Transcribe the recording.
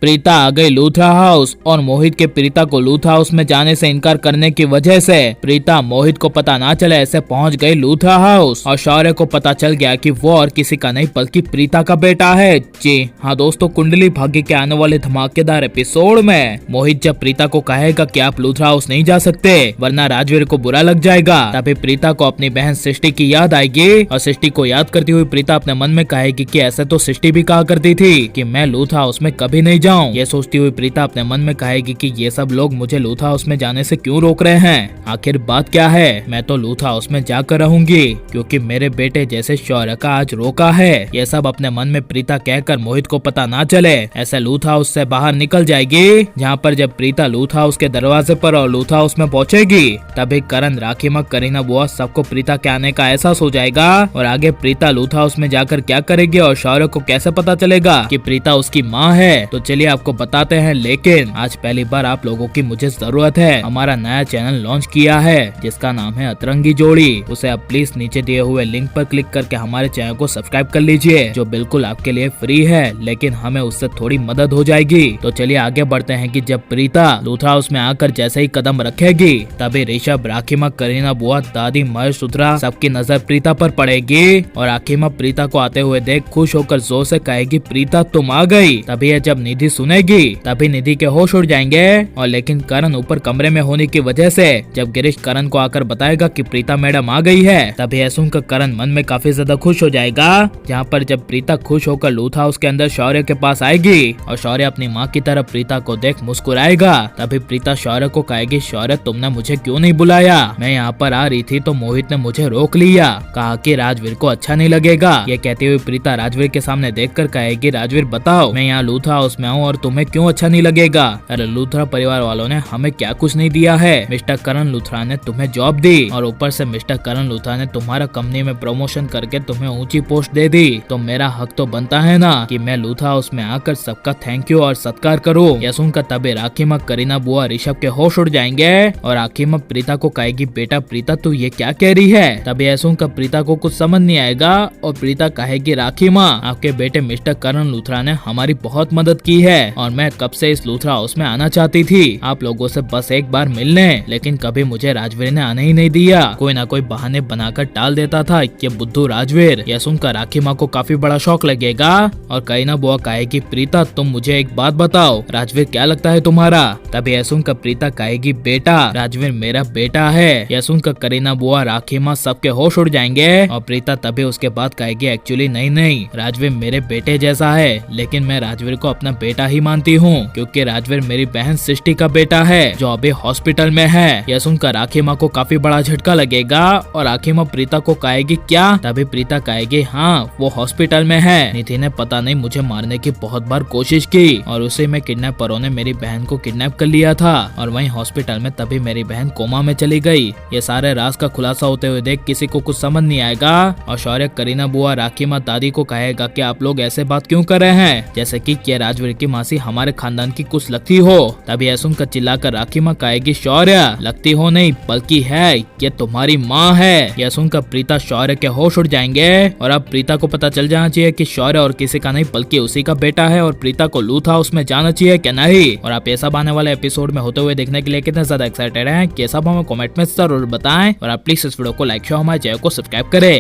प्रीता आ गई लूथरा हाउस और मोहित के प्रीता को लूथरा हाउस में जाने से इनकार करने की वजह से प्रीता मोहित को पता ना चले ऐसे पहुंच गई लूथरा हाउस और शौर्य को पता चल गया कि वो और किसी का नहीं बल्कि प्रीता का बेटा है। जी हाँ दोस्तों, कुंडली भाग्य के आने वाले धमाकेदार एपिसोड में मोहित जब प्रीता को कहेगा कि आप लूथरा हाउस नहीं जा सकते वरना राजवीर को बुरा लग जाएगा, तभी प्रीता को अपनी बहन सृष्टि की याद आएगी और सृष्टि को याद करती हुई प्रीता अपने मन में कहेगी कि ऐसे तो सृष्टि भी कहा करती थी कि मैं लूथरा हाउस में कभी नहीं जाऊं। ये सोचती हुई प्रीता अपने मन में कहेगी कि ये सब लोग मुझे लूथरा हाउस में जाने से क्यों रोक रहे हैं, आखिर बात क्या है। मैं तो लूथरा हाउस में जाकर रहूंगी क्योंकि मेरे बेटे जैसे शौर्य का आज रोका है। ये सब अपने मन में प्रीता कहकर मोहित को पता ना चले ऐसे लूथरा हाउस से बाहर निकल जाएगी। जहाँ पर जब प्रीता लूथरा हाउस के दरवाजे पर और लूथरा हाउस में पहुँचेगी तभी करण, राखीमा, करीना बुआ सबको प्रीता के आने का एहसास हो जाएगा और आगे प्रीता लूथरा हाउस में जाकर क्या करेगी और शौर्य को कैसे पता चलेगा कि प्रीता उसकी माँ है, तो चलिए आपको बताते हैं। लेकिन आज पहली बार आप लोगों की मुझे जरूरत है। हमारा नया चैनल लॉन्च किया है जिसका नाम है अतरंगी जोड़ी। उसे आप प्लीज नीचे दिए हुए लिंक पर क्लिक करके हमारे चैनल को सब्सक्राइब कर लीजिए जो बिल्कुल आपके लिए फ्री है, लेकिन हमें उससे थोड़ी मदद हो जाएगी। तो चलिए आगे बढ़ते हैं कि जब प्रीता लूथरा हाउस में आकर जैसे ही कदम रखेगी तभी ऋषभ, राखीमा, करीना बुआ, दादी, महेश, सुथरा सबकी नजर प्रीता पर पड़ेगी और राखीमा प्रीता को आते हुए देख खुश होकर जोर से कहेगी प्रीता तुम आ गई। तभी जब निधि सुनेगी तभी निधि के होश उड़ जाएंगे और लेकिन करण ऊपर कमरे में होने की वजह से जब गिरीश करण को आकर बताएगा कि प्रीता मैडम आ गई है तभी यह सुनकर करण मन में काफी ज्यादा खुश हो जाएगा। जहाँ पर जब प्रीता खुश होकर लूथरा हाउस के अंदर शौर्य के पास आएगी और शौर्य अपनी माँ की तरफ प्रीता को देख मुस्कुराएगा तभी प्रीता शौर्य को कहेगी शौर्य तुमने मुझे क्यों नहीं बुलाया, मैं यहाँ पर आ रही थी तो मोहित ने मुझे रोक लिया, कहा कि राजवीर को अच्छा नहीं लगेगा। ये कहती हुई प्रीता राजवीर के सामने देखकर कहेगी राजवीर बताओ मैं यहाँ लूथरा हाउस में आऊँ और तुम्हें क्यों अच्छा नहीं लगेगा। अरे लूथरा परिवार वालों ने हमें क्या कुछ नहीं दिया है, मिस्टर करण लूथरा ने तुम्हें जॉब दी और ऊपर से मिस्टर करण लूथरा ने तुम्हारा कंपनी में प्रमोशन करके तुम्हें ऊंची पोस्ट दे दी, तो मेरा हक तो बनता है ना कि मैं लूथरा हाउस में आकर सबका थैंक यू और सत्कार करूँ। यह सुनकर तभी राखीमा, करीना बुआ, ऋषभ के होश उड़ जाएंगे और राखीमा प्रीता को कहेगी बेटा प्रीता तू ये क्या कह रही है। तभी यह सुनकर प्रीता को कुछ समझ नहीं आएगा और प्रीता कहेगी राखीमा आपके बेटे मिस्टर करण लूथरा ने हमारी बहुत मदद की है और मैं कब से इस लूथरा हाउस में आना चाहती थी आप लोगों से बस एक बार मिलने, लेकिन कभी मुझे राजवीर ने आने ही नहीं दिया, कोई ना कोई बहाने बनाकर टाल देता था ये बुद्धू राजवीर। यह सुनकर राखीमा को काफी बड़ा शौक लगेगा और करीना बुआ कहेगी प्रीता तुम मुझे एक बात बताओ राजवीर क्या लगता है तुम्हारा। तभी यह सुनकर प्रीता कहेगी बेटा राजवीर मेरा बेटा है। यह सुनकर करीना बुआ, राखीमा सबके होश उड़ जाएंगे और प्रीता तभी उसके बाद कहेगी एक्चुअली नहीं राजवीर मेरे बेटे जैसा है, लेकिन मैं राजवीर को अपना बेटा ही मानती हूँ क्योंकि राजवीर मेरी बहन सृष्टि का बेटा है जो अभी हॉस्पिटल में है। यह सुनकर राखीमा को काफी बड़ा झटका लगेगा और राखीमा प्रीता को कहेगी क्या। तभी प्रीता कहेगी हाँ वो हॉस्पिटल में है, निधि ने पता नहीं मुझे मारने की बहुत बार कोशिश की और उसी में किडनैपरों ने मेरी बहन को किडनैप कर लिया था और वहीं हॉस्पिटल में तभी मेरी बहन कोमा में चली गई। ये सारे राज का खुलासा होते हुए देख किसी को कुछ समझ नहीं आएगा और शौर्य, करीना बुआ, राखीमा, दादी को कहेगा कि आप लोग ऐसे बात क्यों कर रहे हैं जैसे कि क्या राजवीर की मासी हमारे खानदान की कुछ लगती हो। तभी यह सुनकर चिल्लाकर राखीमा कहेगी शौर्य लगती हो नहीं बल्कि है ये तुम्हारी माँ है। यह सुनकर प्रीता, शौर्य के होश उड़ जाएंगे और अब प्रीता को पता चल जाना चाहिए कि शौर्य और किसी का नहीं बल्कि उसी का बेटा है और प्रीता को लूथरा हाउस में जाना चाहिए क्या नहीं। और आप ये सब आने वाले एपिसोड में होते हुए देखने के लिए कितने ज्यादा एक्साइटेड हैं ये सब हमें कमेंट में जरूर बताएं और आप प्लीज इस वीडियो को लाइक शेयर हमारे चैनल को सब्सक्राइब करें।